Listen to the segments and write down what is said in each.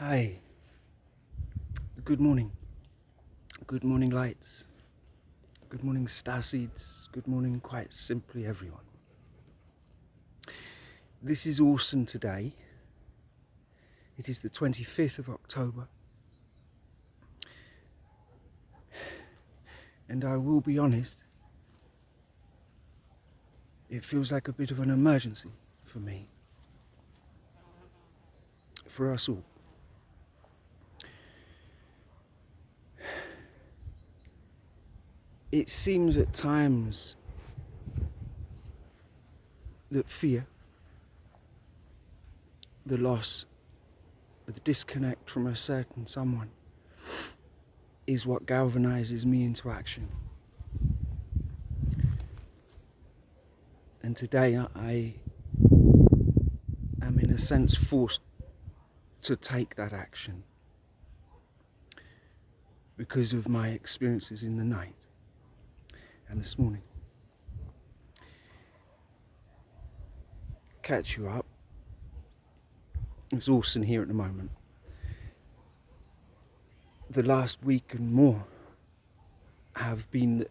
Hi, good morning. Good morning, lights. Good morning, starseeds. Good morning, quite simply, everyone. This is Orson today. It is the 25th of October. And I will be honest, it feels like a bit of an emergency for me. For us all. It seems at times that fear, the loss, the disconnect from a certain someone is what galvanizes me into action. And today I am in a sense forced to take that action because of my experiences in the night and this morning. Catch you up. It's Orson here at the moment. The last week and more have been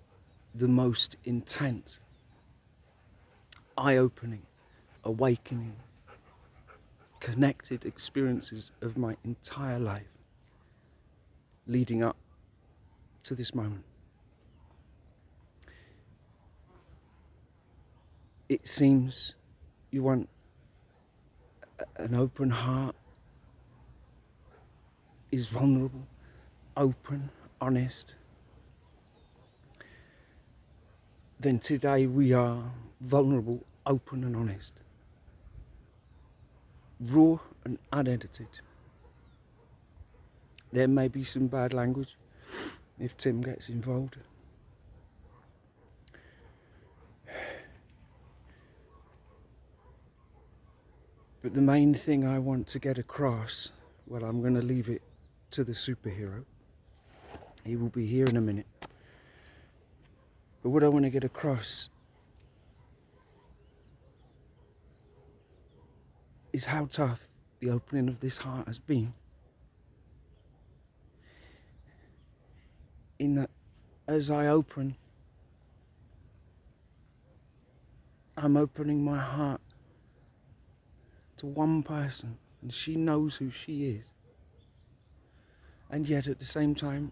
the most intense, eye-opening, awakening, connected experiences of my entire life leading up to this moment. It seems you want an open heart, is vulnerable, open, honest. Then today we are vulnerable, open and honest. Raw and unedited. There may be some bad language if Tim gets involved. But the main thing I want to get across, well, I'm going to leave it to the superhero. He will be here in a minute. But what I want to get across is how tough the opening of this heart has been. In that, as I open, I'm opening my heart to one person, and she knows who she is. And yet at the same time,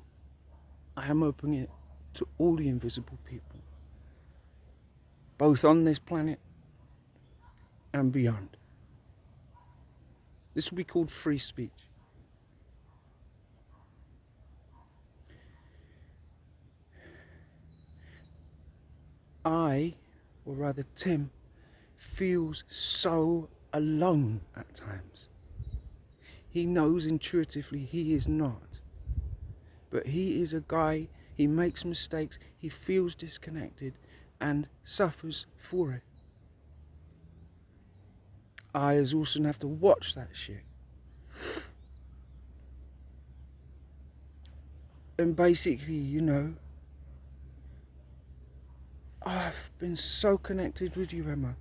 I am opening it to all the invisible people, both on this planet and beyond. This will be called free speech. Or rather Tim, feels so alone at times. He knows intuitively he is not. But he is a guy, he makes mistakes, he feels disconnected and suffers for it. I as Orson have to watch that shit. And basically, I've been so connected with you, Emma,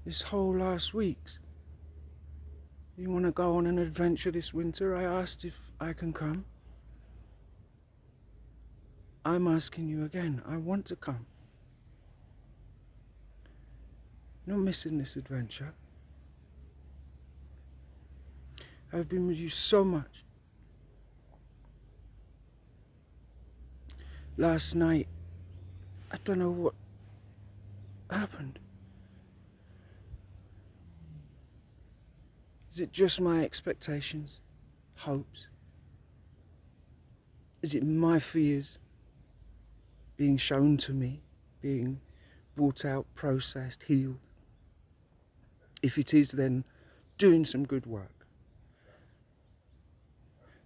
this whole last weeks. You want to go on an adventure this winter? I asked if I can come. I'm asking you again. I want to come. You're not missing this adventure. I've been with you so much. Last night, I don't know what happened. Is it just my expectations, hopes? Is it my fears being shown to me, being brought out, processed, healed? If it is, then doing some good work.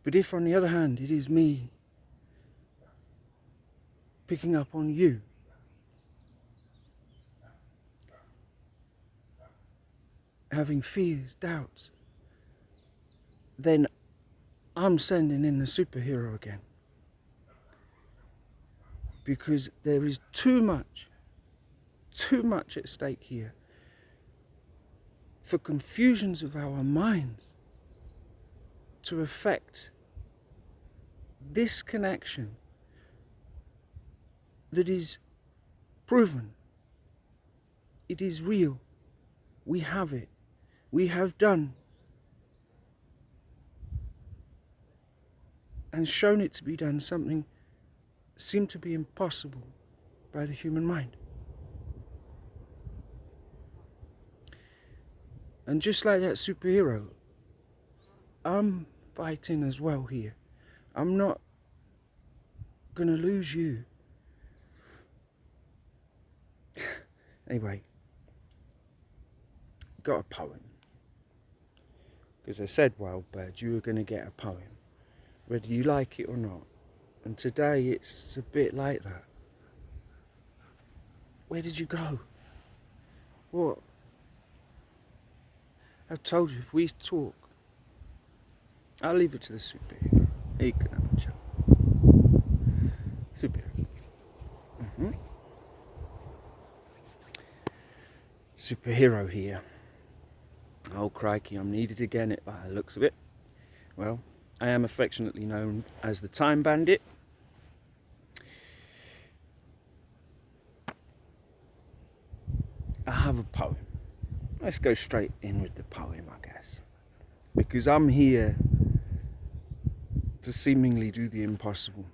But if, on the other hand, it is me picking up on you, having fears, doubts, then I'm sending in the superhero again. Because there is too much at stake here for confusions of our minds to affect this connection that is proven. It is real. We have it. We have done and shown it to be done something seemed to be impossible by the human mind. And just like that superhero, I'm fighting as well here. I'm not gonna lose you. Anyway, got a poem. Because I said, Wild Bird, you were gonna get a poem, whether you like it or not. And today it's a bit like that. Where did you go? What? I've told you, if we talk, I'll leave it to the superhero. He can have a chat. Superhero. Superhero here. Oh crikey, I'm needed again by the looks of it. Well, I am affectionately known as the Time Bandit. I have a poem. Let's go straight in with the poem, I guess. Because I'm here to seemingly do the impossible.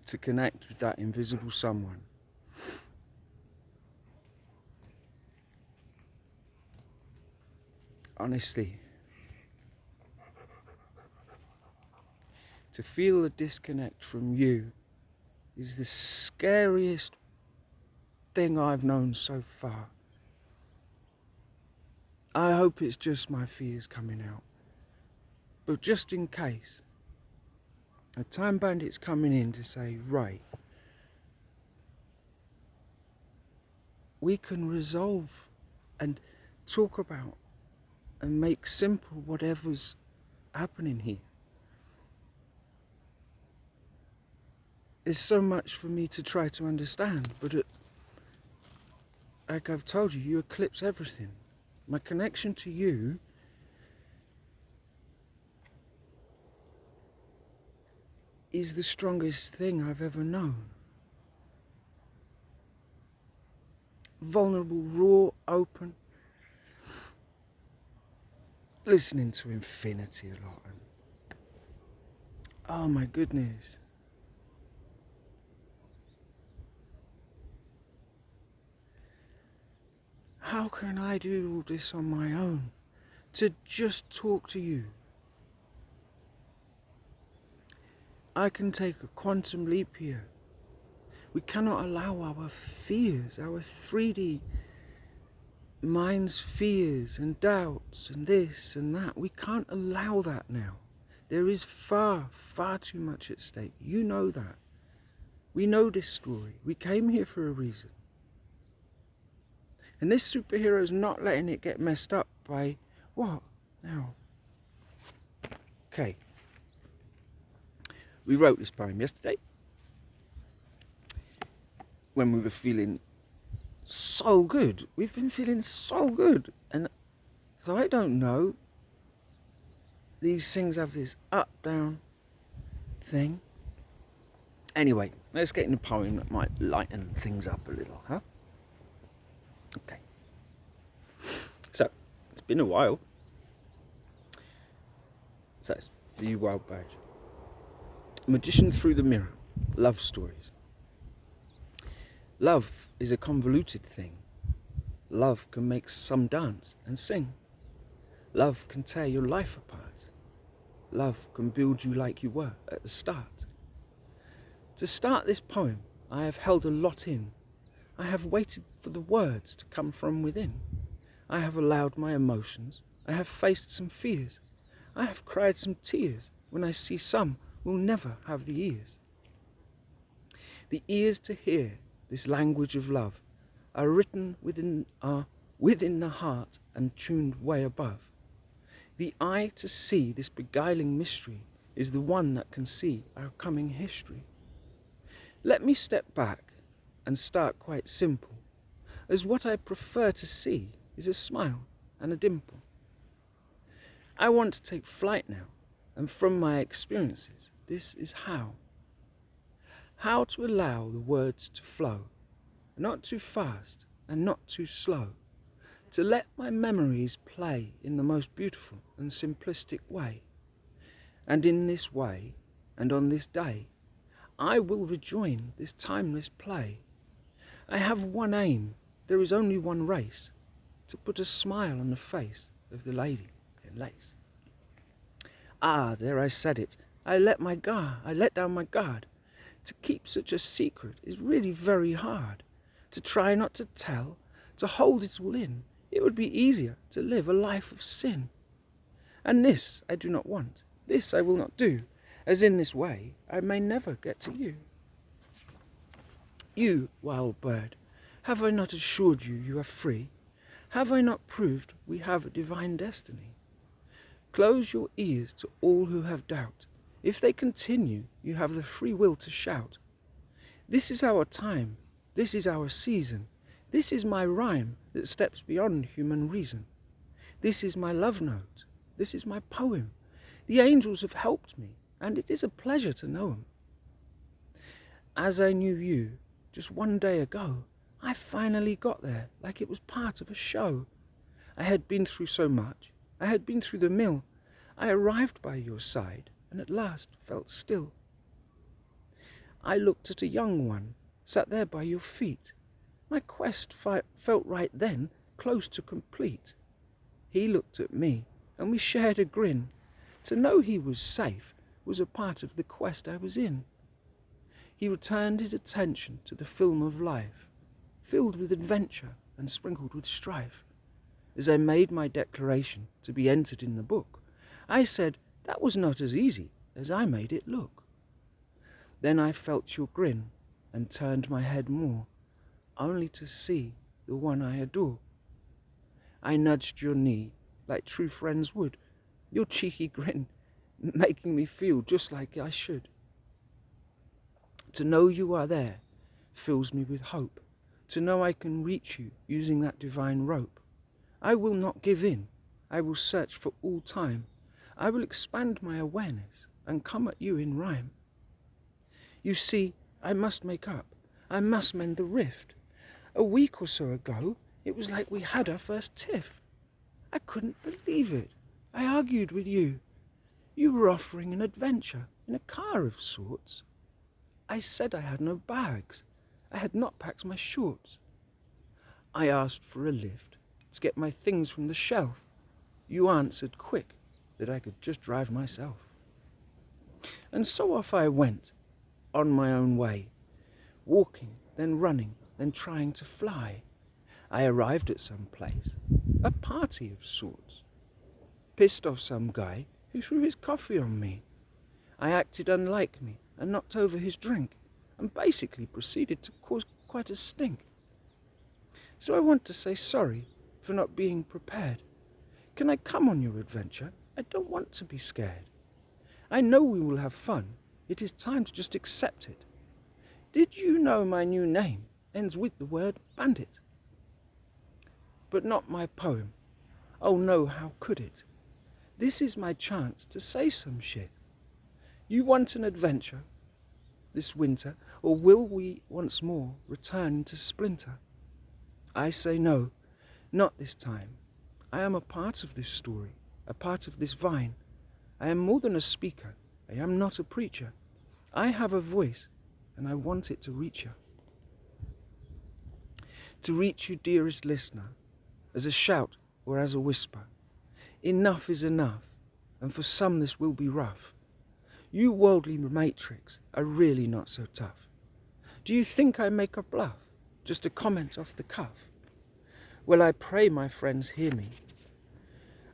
To connect with that invisible someone. Honestly, to feel a disconnect from you is the scariest thing I've known so far. I hope it's just my fears coming out. But just in case, a Time Bandit's coming in to say, right, we can resolve and talk about and make simple whatever's happening here. There's so much for me to try to understand, but like I've told you, you eclipse everything. My connection to you is the strongest thing I've ever known. Vulnerable, raw, open. Listening to infinity a lot. Oh my goodness. How can I do all this on my own? To just talk to you. I can take a quantum leap here. We cannot allow our fears, our 3D mind's fears and doubts and this and that. We can't allow that now. There is far, far too much at stake. You know that. We know this story. We came here for a reason. And this superhero is not letting it get messed up by what? Now. Okay. We wrote this poem yesterday when we were feeling so good. We've been feeling so good. And so I don't know. These things have this up-down thing. Anyway, let's get in the poem that might lighten things up a little, huh? Okay. So, it's been a while. So, it's for you, Wild Bird. Magician through the mirror. Love stories. Love is a convoluted thing. Love can make some dance and sing. Love can tear your life apart. Love can build you like you were at the start. To start this poem, I have held a lot in. I have waited for the words to come from within. I have allowed my emotions. I have faced some fears. I have cried some tears when I see some will never have the ears. The ears to hear this language of love are written within the heart and tuned way above. The eye to see this beguiling mystery is the one that can see our coming history. Let me step back and start quite simple, as what I prefer to see is a smile and a dimple. I want to take flight now, and from my experiences, this is how. How to allow the words to flow, not too fast and not too slow, to let my memories play in the most beautiful and simplistic way. And in this way, and on this day, I will rejoin this timeless play. I have one aim, there is only one race, to put a smile on the face of the lady in lace. Ah, there I said it, I let down my guard. To keep such a secret is really very hard. To try not to tell, to hold it all in, it would be easier to live a life of sin. And this I do not want, this I will not do, as in this way I may never get to you. You, wild bird, have I not assured you you are free? Have I not proved we have a divine destiny? Close your ears to all who have doubt. If they continue, you have the free will to shout. This is our time, this is our season, this is my rhyme that steps beyond human reason. This is my love note, this is my poem. The angels have helped me, and it is a pleasure to know them. As I knew you, just one day ago, I finally got there like it was part of a show. I had been through so much, I had been through the mill. I arrived by your side, and at last felt still. I looked at a young one, sat there by your feet. My quest felt right then, close to complete. He looked at me, and we shared a grin. To know he was safe was a part of the quest I was in. He returned his attention to the film of life, filled with adventure and sprinkled with strife. As I made my declaration to be entered in the book, I said that was not as easy as I made it look. Then I felt your grin and turned my head more, only to see the one I adore. I nudged your knee like true friends would, your cheeky grin making me feel just like I should. To know you are there fills me with hope, to know I can reach you using that divine rope. I will not give in, I will search for all time. I will expand my awareness and come at you in rhyme. You see, I must make up, I must mend the rift. A week or so ago, it was like we had our first tiff. I couldn't believe it. I argued with you. You were offering an adventure in a car of sorts. I said I had no bags. I had not packed my shorts. I asked for a lift to get my things from the shelf. You answered quick that I could just drive myself. And so off I went, on my own way, walking, then running, then trying to fly. I arrived at some place, a party of sorts. Pissed off some guy who threw his coffee on me. I acted unlike me and knocked over his drink, and basically proceeded to cause quite a stink. So I want to say sorry for not being prepared. Can I come on your adventure? I don't want to be scared. I know we will have fun. It is time to just accept it. Did you know my new name ends with the word bandit? But not my poem. Oh no, how could it? This is my chance to say some shit. You want an adventure this winter, or will we once more return to Splinter? I say no, not this time. I am a part of this story, a part of this vine. I am more than a speaker. I am not a preacher. I have a voice, and I want it to reach you. To reach you, dearest listener, as a shout or as a whisper. Enough is enough, and for some this will be rough. You worldly matrix are really not so tough. Do you think I make a bluff, just a comment off the cuff? Well, I pray my friends hear me.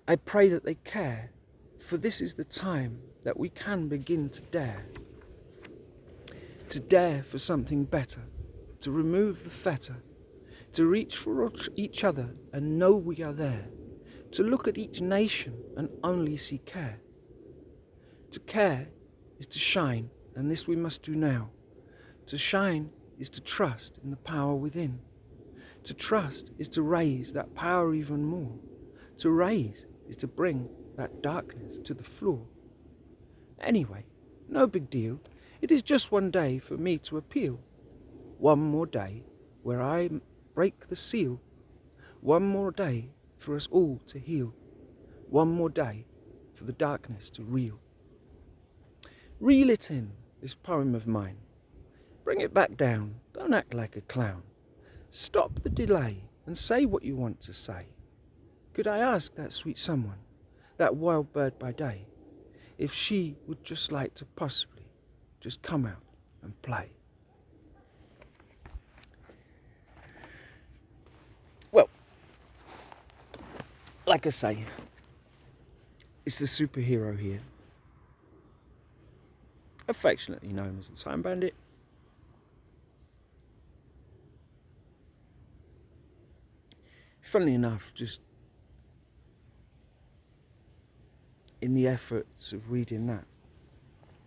I pray that they care, for this is the time that we can begin to dare. To dare for something better, to remove the fetter, to reach for each other and know we are there, to look at each nation and only see care. To care is to shine, and this we must do now. To shine is to trust in the power within. To trust is to raise that power even more. To raise is to bring that darkness to the floor. Anyway, no big deal. It is just one day for me to appeal. One more day where I break the seal. One more day for us all to heal. One more day for the darkness to reel. Reel it in, this poem of mine. Bring it back down, don't act like a clown. Stop the delay and say what you want to say. Could I ask that sweet someone, that wild bird by day, if she would just like to possibly just come out and play? Well, like I say, it's the superhero here, affectionately known as the Time Bandit. Funnily enough, just in the efforts of reading that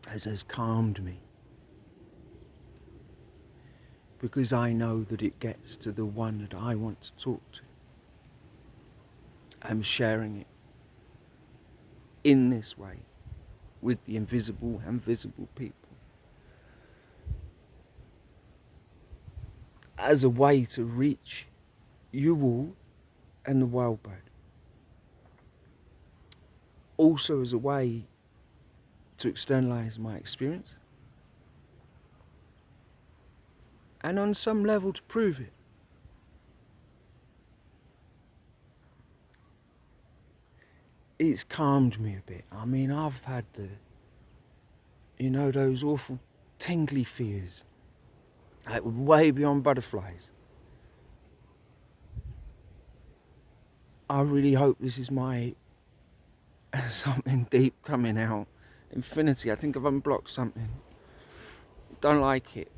has calmed me, because I know that it gets to the one that I want to talk to. I'm sharing it in this way with the invisible and visible people as a way to reach you all and the wild bird. Also as a way to externalize my experience, and on some level to prove it. It's calmed me a bit. I mean, I've had those awful tingly fears, like way beyond butterflies. I really hope this is my something deep coming out. Infinity, I think I've unblocked something. Don't like it.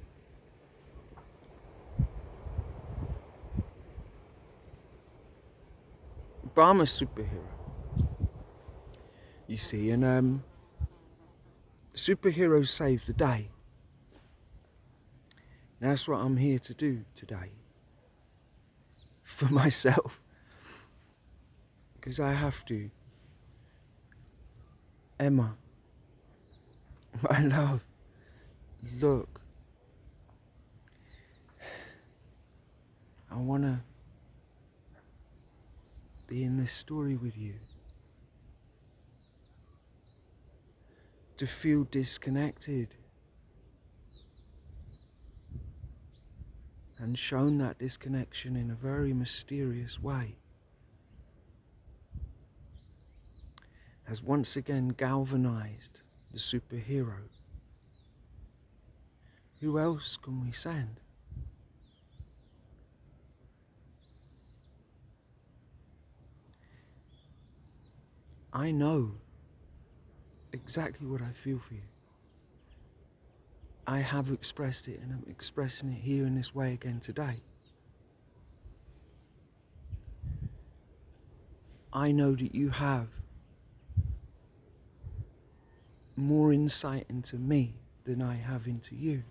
But I'm a superhero, you see, and superheroes save the day. That's what I'm here to do today. For myself. Because I have to. Emma, my love, look. I want to be in this story with you. To feel disconnected. And shown that disconnection in a very mysterious way. Has once again galvanized the superhero. Who else can we send? I know exactly what I feel for you. I have expressed it, and I'm expressing it here in this way again today. I know that you have more insight into me than I have into you,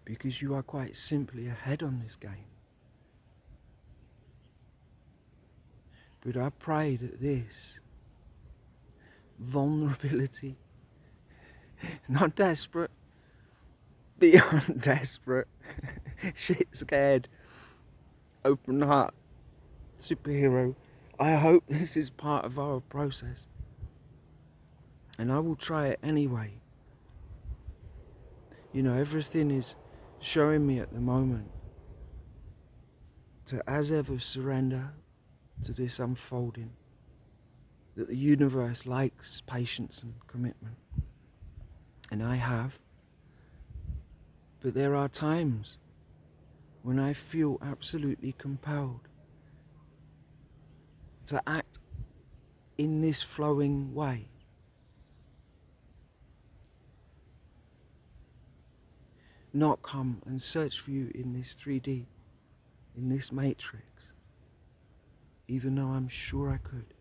because you are quite simply ahead on this game. But I pray that this vulnerability, not desperate, beyond desperate, shit scared, open heart superhero, I hope this is part of our process. And I will try it anyway. Everything is showing me at the moment to, as ever, surrender to this unfolding. That the universe likes patience and commitment. And I have. But there are times when I feel absolutely compelled to act in this flowing way. Not come and search for you in this 3D, in this matrix, even though I'm sure I could.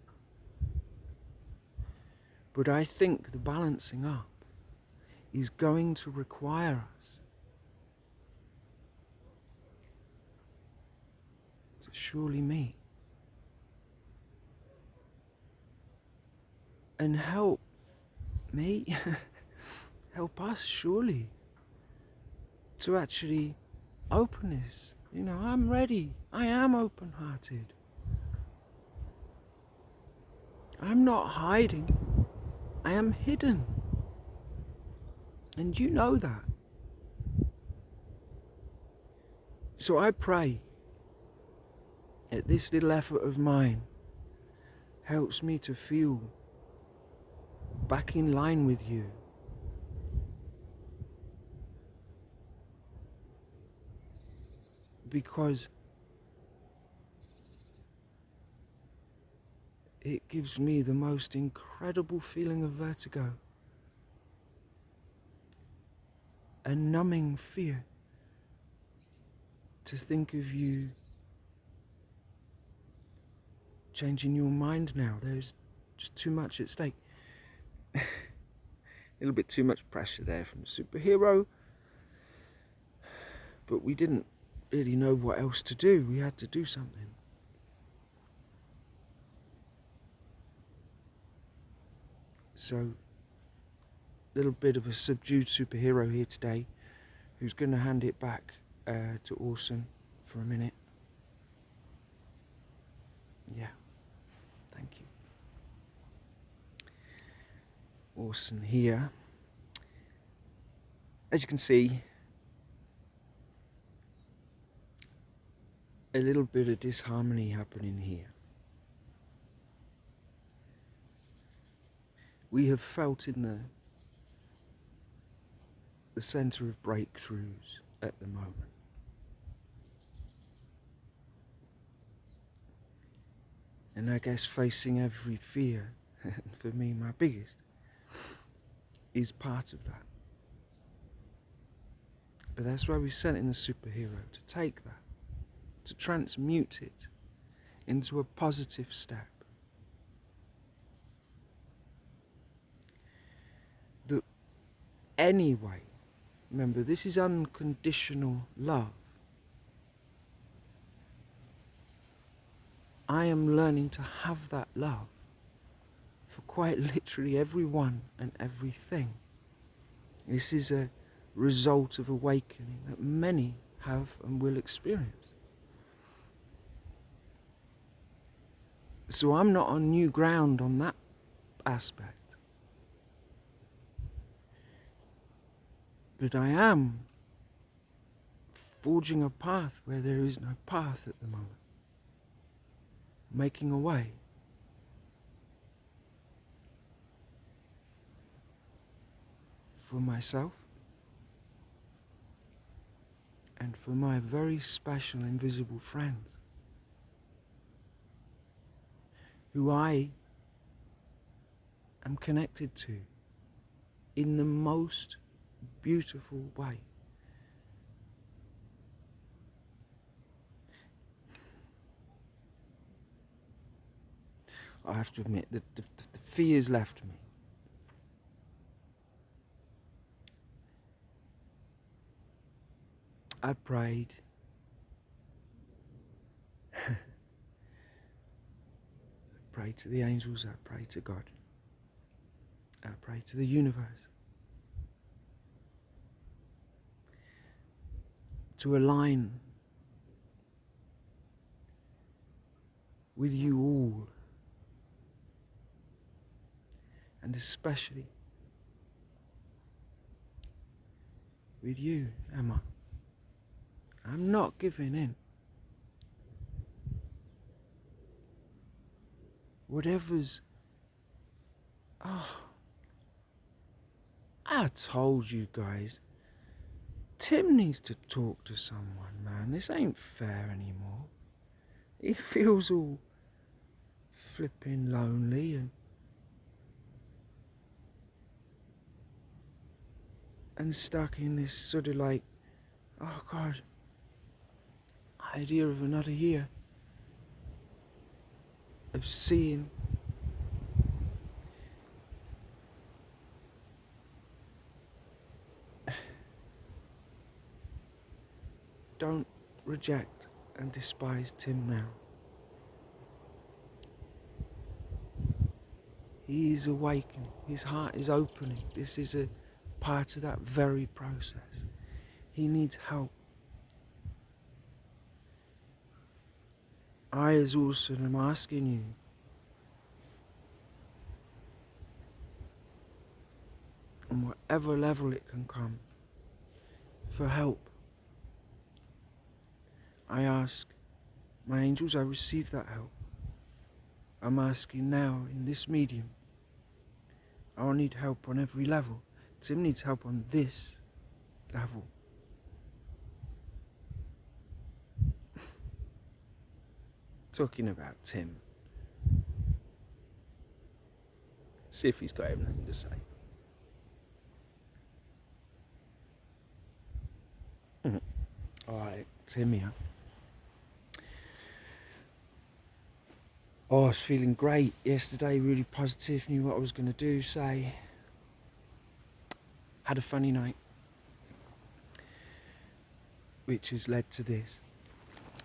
But I think the balancing up is going to require us to surely meet. and help me, help us surely to actually open this. I'm ready. I am open-hearted. I'm not hiding. I am hidden. And you know that. So I pray that this little effort of mine helps me to feel back in line with you. Because it gives me the most incredible feeling of vertigo, a numbing fear to think of you changing your mind now. There's just too much at stake. A little bit too much pressure there from the superhero, but we didn't really know what else to do. We had to do something. So, a little bit of a subdued superhero here today, who's going to hand it back to Orson for a minute. Yeah, thank you. Orson here. As you can see, a little bit of disharmony happening here. We have felt in the centre of breakthroughs at the moment. And I guess facing every fear, for me my biggest, is part of that. But that's why we sent in the superhero, to take that, to transmute it into a positive step. That anyway, remember, this is unconditional love. I am learning to have that love for quite literally everyone and everything. This is a result of awakening that many have and will experience. So I'm not on new ground on that aspect. But I am forging a path where there is no path at the moment. Making a way. For myself and for my very special invisible friends, who I am connected to in the most beautiful way. I have to admit that the fears left me. I prayed. I prayed to the angels, I prayed to God. I prayed to the universe. To align with you all. And especially with you, Emma. I'm not giving in. Whatever's... I told you guys. Tim needs to talk to someone, man. This ain't fair anymore. He feels all flipping lonely and stuck in this sort of like, oh God, idea of another year of seeing don't reject and despise Tim now. He is awakening. His heart is opening. This is a part of that very process. He needs help. I, as Orson, am asking you, on whatever level it can come, for help. I ask my angels, I receive that help. I'm asking now, in this medium, I need help on every level. Tim needs help on this level. Talking about Tim. See if he's got anything to say. Alright, Tim here. Oh, I was feeling great yesterday, really positive, knew what I was going to do, say. Had a funny night, which has led to this.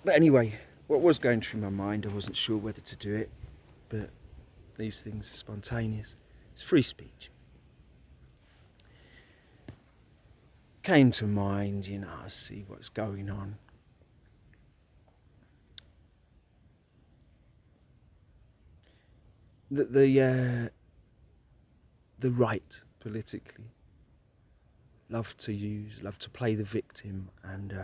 But anyway, what was going through my mind, I wasn't sure whether to do it, but these things are spontaneous. It's free speech. Came to mind, see what's going on. The right, politically, love to play the victim and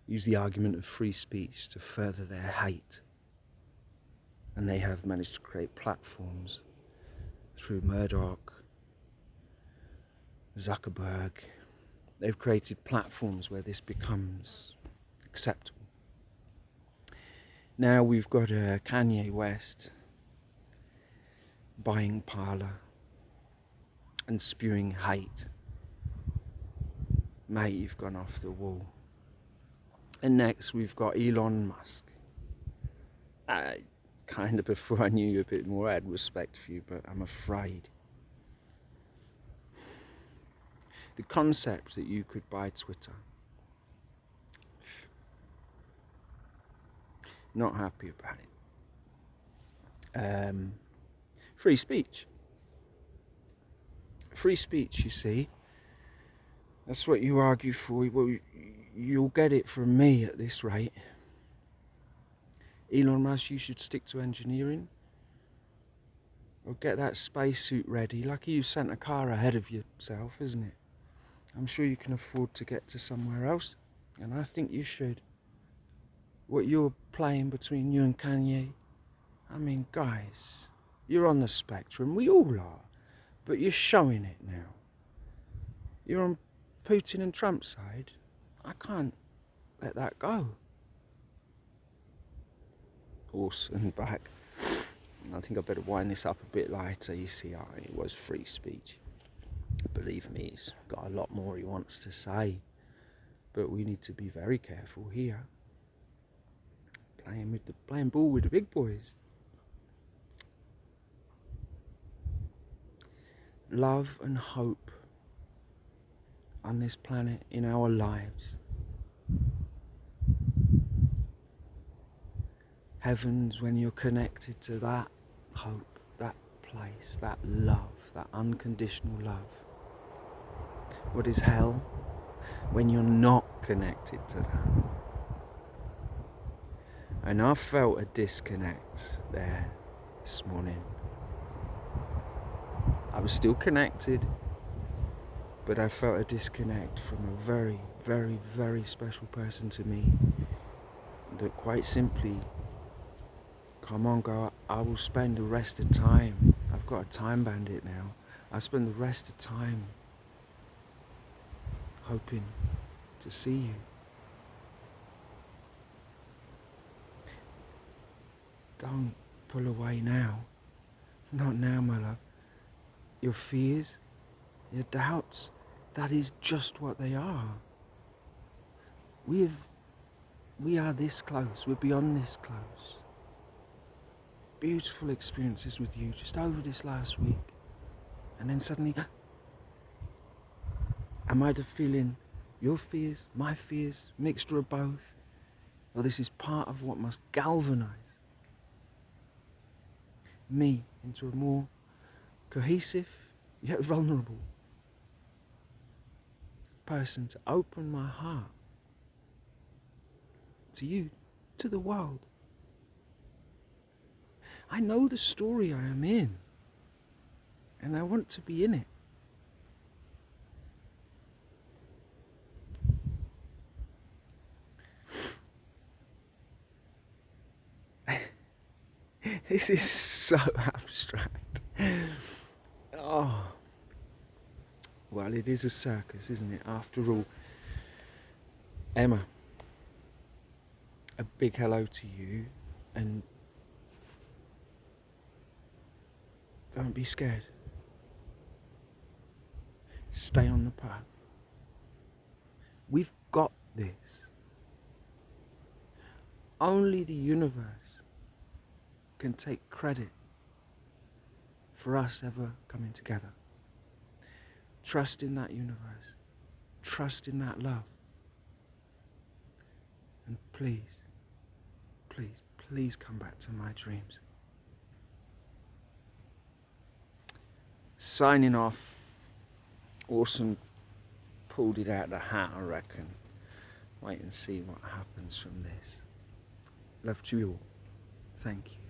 use the argument of free speech to further their hate. And they have managed to create platforms through Murdoch, Zuckerberg. They've created platforms where this becomes acceptable. Now we've got Kanye West buying Parler and spewing hate. Mate, you've gone off the wall. And next we've got Elon Musk. Kind of before I knew you a bit more, I had respect for you, but I'm afraid. The concept that you could buy Twitter. Not happy about it. Free speech. Free speech, you see. That's what you argue for. Well, you'll get it from me at this rate. Elon Musk, you should stick to engineering. Or get that spacesuit ready. Lucky you sent a car ahead of yourself, isn't it? I'm sure you can afford to get to somewhere else. And I think you should. What you're playing between you and Kanye, I mean, guys, you're on the spectrum. We all are. But you're showing it now. You're on Putin and Trump's side. I can't let that go. Horse and back. I think I better wind this up a bit lighter. You see, it was free speech. Believe me, he's got a lot more he wants to say. But we need to be very careful here. Playing ball with the big boys. Love and hope on this planet, in our lives. Heavens, when you're connected to that hope, that place, that love, that unconditional love. What is hell? When you're not connected to that. And I felt a disconnect there this morning. I was still connected, but I felt a disconnect from a very, very, very special person to me. That quite simply, come on, girl, I will spend the rest of time. I've got a time bandit now. I'll spend the rest of time hoping to see you. Don't pull away now. Not now, my love. Your fears, your doubts, that is just what they are. We are this close. We're beyond this close. Beautiful experiences with you just over this last week. And then suddenly, am I the feeling your fears, my fears, mixture of both? Or this is part of what must galvanize me into a more cohesive yet vulnerable person to open my heart to you, to the world. I know the story I am in, and I want to be in it. This is so abstract. Oh. Well, it is a circus, isn't it? After all. Emma, a big hello to you, and don't be scared. Stay on the path. We've got this. Only the universe can take credit for us ever coming together. Trust in that universe. Trust in that love. And please, please, please come back to my dreams. Signing off. Orson pulled it out of the hat, I reckon. Wait and see what happens from this. Love to you all. Thank you.